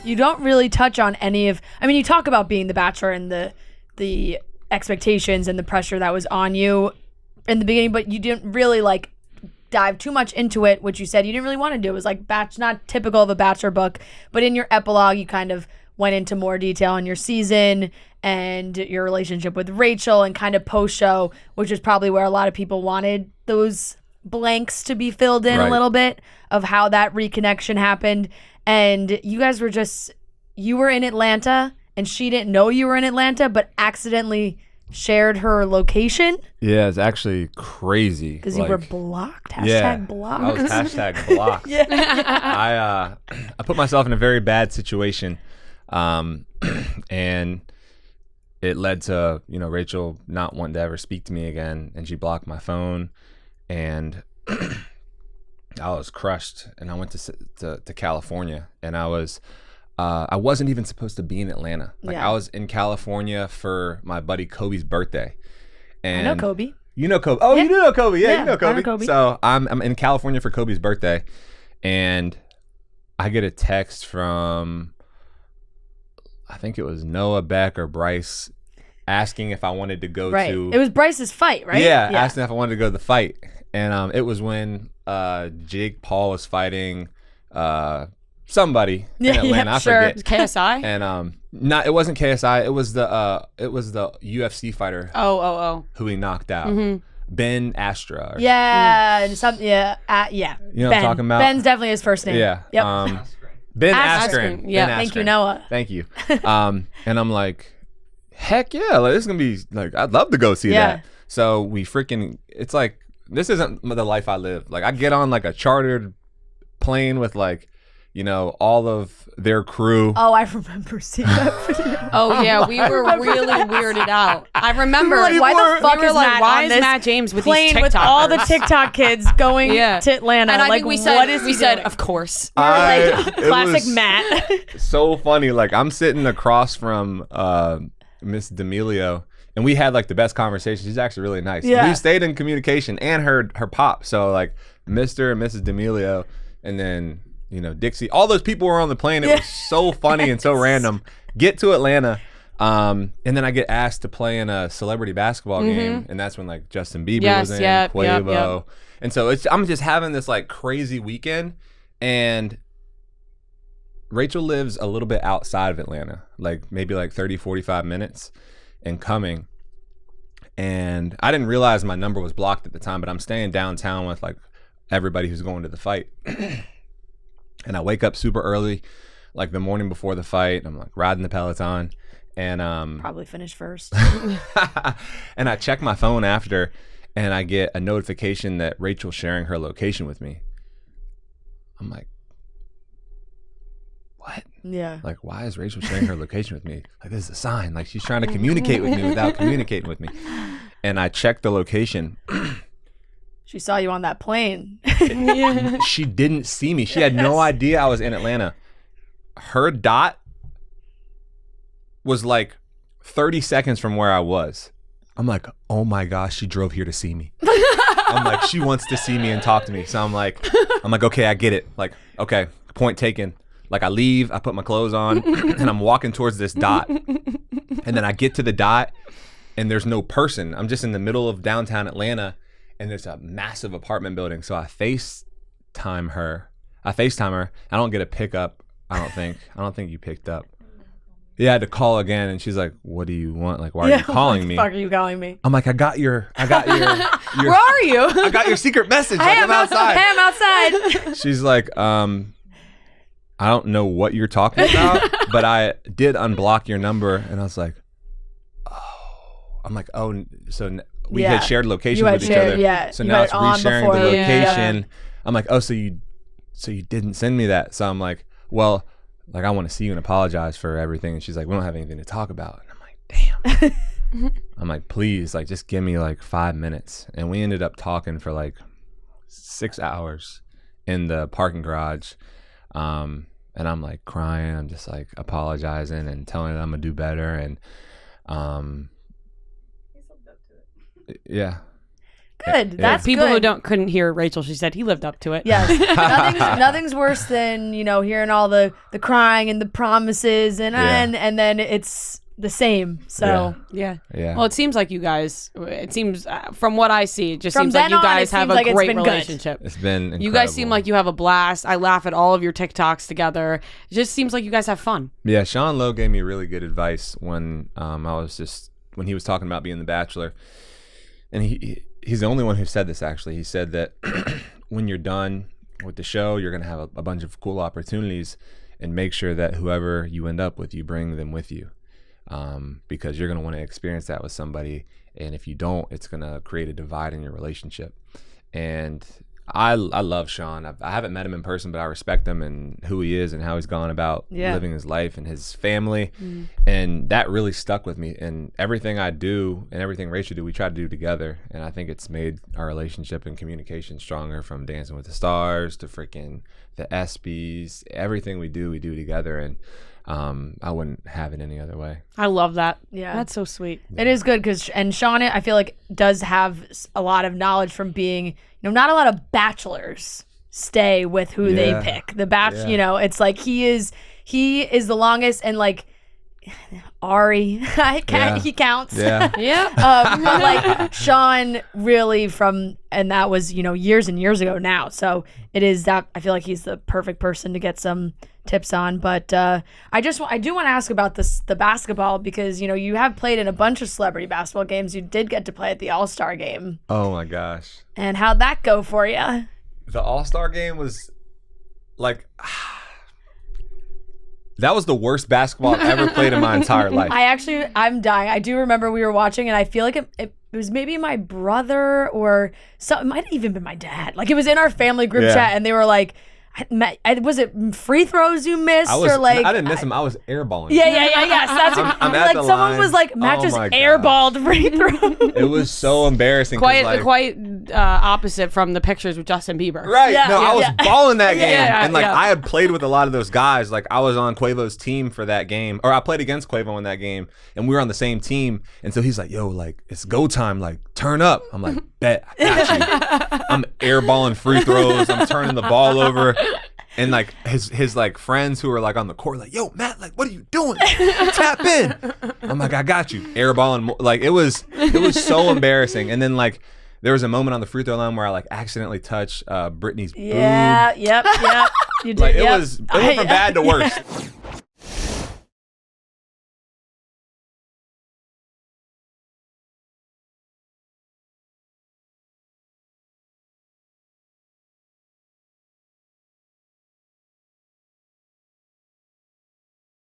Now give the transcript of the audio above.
you don't really touch on any of. I mean, you talk about being the Bachelor and the expectations and the pressure that was on you in the beginning, but you didn't really like dive too much into it, which you said you didn't really want to do. It was like not typical of a Bachelor book, but in your epilogue, you kind of went into more detail on your season and your relationship with Rachael and kind of post-show, which is probably where a lot of people wanted those blanks to be filled in a little bit of how that reconnection happened. And you guys were you were in Atlanta and she didn't know you were in Atlanta, but accidentally shared her location. Yeah, it's actually crazy. Because you were blocked. Hashtag blocked. I was hashtag blocked. I put myself in a very bad situation. And it led to, Rachael not wanting to ever speak to me again. And she blocked my phone. And I was crushed. And I went to California. And I wasn't even supposed to be in Atlanta. I was in California for my buddy Kobe's birthday. And I know Kobe. You know Kobe. Oh, yeah. You do know Kobe. Yeah, you know Kobe. I know Kobe. So I'm in California for Kobe's birthday. And I get a text from, I think it was Noah, Beck, or Bryce, asking if I wanted to go to. It was Bryce's fight, right? Yeah, asking if I wanted to go to the fight. And it was when Jake Paul was fighting somebody in Atlanta. I forget. KSI? And it wasn't KSI. It was the UFC fighter. Who he knocked out. Mm-hmm. Ben Astra. And You know what I'm talking about? Ben's definitely his first name. Yeah. Yep. Ben Askren. Yeah. Ben Thank Askren. you, Noah. Thank you. And I'm like, heck yeah, this is gonna be like, I'd love to go see that. So we it's like, this isn't the life I live. Like, I get on like a chartered plane with like, all of their crew. Oh, I remember seeing that video. Oh yeah, we were really weirded out. I remember. Like, why the fuck we were is like, Matt why on is this Matt James with plane these TikTokers? with all the TikTok kids going to Atlanta? And I like, think we what is we he said, doing? of course. Classic Matt. So funny. Like, I'm sitting across from Miss D'Amelio, and we had like the best conversation. She's actually really nice. Yeah. We stayed in communication, and her pop. So like Mr. and Mrs. D'Amelio, and then Dixie. All those people were on the plane. It was so funny and so random. Get to Atlanta, and then I get asked to play in a celebrity basketball game, and that's when like Justin Bieber was in, Quavo, and so I'm just having this like crazy weekend, and Rachael lives a little bit outside of Atlanta, like maybe like 30, 45 minutes, and coming. And I didn't realize my number was blocked at the time, but I'm staying downtown with like everybody who's going to the fight. And I wake up super early, like the morning before the fight. I'm like riding the Peloton, and Probably finished first. and I check my phone after, and I get a notification that Rachael's sharing her location with me. I'm like, what? Yeah. Like, why is Rachael sharing her location with me? Like, this is a sign. Like, she's trying to communicate with me without communicating with me. And I checked the location. She saw you on that plane. She didn't see me. She had no idea I was in Atlanta. Her dot was like 30 seconds from where I was. I'm like, oh my gosh, she drove here to see me. I'm like, she wants to see me and talk to me. So I'm like, okay, I get it. Like, okay, point taken. Like, I leave, I put my clothes on, and I'm walking towards this dot. And then I get to the dot, and there's no person. I'm just in the middle of downtown Atlanta, and there's a massive apartment building. So I FaceTime her. I don't get a pickup, I don't think. I don't think you picked up. Yeah, I had to call again, and she's like, what do you want? Like, why are you calling me? What the fuck are you calling me? I'm like, I got your Where are you? I got your secret message. Like, I'm outside. Hey, I'm outside. She's like, I don't know what you're talking about, but I did unblock your number. And I was like, oh. I'm like, oh, so we had shared locations with each other. Yeah. So now it's resharing the location. Yeah. I'm like, oh, so you didn't send me that. So I'm like, well, like, I want to see you and apologize for everything. And she's like, we don't have anything to talk about. And I'm like, damn. I'm like, please, like, just give me like 5 minutes. And we ended up talking for like 6 hours in the parking garage. And I'm like crying. I'm just like apologizing and telling her I'm gonna do better. And yeah. Good. That's People good. who couldn't hear Rachel, she said he lived up to it. Yes. Nothing's worse than, hearing all the crying and the promises and then it's the same. So Yeah. Yeah. Well, it seems like you guys, from what I see, it just From seems like then you on, guys it have seems a like it's great been good. relationship. It's been incredible. You guys seem like you have a blast. I laugh at all of your TikToks together. It just seems like you guys have fun. Yeah, Sean Lowe gave me really good advice when when he was talking about being the Bachelor, and he's the only one who said this actually. He said that when you're done with the show, you're gonna have a bunch of cool opportunities, and make sure that whoever you end up with, you bring them with you, because you're gonna want to experience that with somebody, and if you don't, it's gonna create a divide in your relationship. And I love Sean. I haven't met him in person, but I respect him and who he is and how he's gone about living his life and his family. And that really stuck with me. And everything I do and everything Rachel do, we try to do together. And I think it's made our relationship and communication stronger, from Dancing with the Stars to freaking the ESPYs. Everything we do together. And I wouldn't have it any other way. I love that. Yeah. That's so sweet. it is good because Sean, I feel like, does have a lot of knowledge from being, not a lot of bachelors stay with who they pick. The bachelor, it's like he is the longest, and like Ari, he counts. Yeah. Yeah. But like Sean really and that was, years and years ago now. So it is that I feel like he's the perfect person to get some tips on. But I do want to ask about the basketball, because, you have played in a bunch of celebrity basketball games. You did get to play at the All-Star game. Oh my gosh. And how'd that go for you? The All-Star game was like, that was the worst basketball I've ever played in my entire life. I'm dying. I do remember we were watching, and I feel like it was maybe my brother or it might have even been my dad. Like, it was in our family group chat, and they were like, was it free throws you missed, or like? I didn't miss them. I was airballing. Yes. That's I'm at like the someone line. was like, Matt Oh just my gosh. airballed free throw. It was so embarrassing. 'cause, Quite opposite from the pictures with Justin Bieber. Right. I was balling that game. And yeah. I had played with a lot of those guys. Like, I was on Quavo's team for that game, or I played against Quavo in that game, and we were on the same team. And so he's like, yo, like, it's go time, like, turn up. I'm like, bet, I got you. I'm airballing free throws. I'm turning the ball over. And like his like friends who were like on the court, like, yo, Matt, like, what are you doing? Tap in. I'm like, I got you. Airballing. Like, it was so embarrassing. And then like there was a moment on the free throw line where I like accidentally touched Brittany's boob. Yep. You did. Like, it went from bad to worse.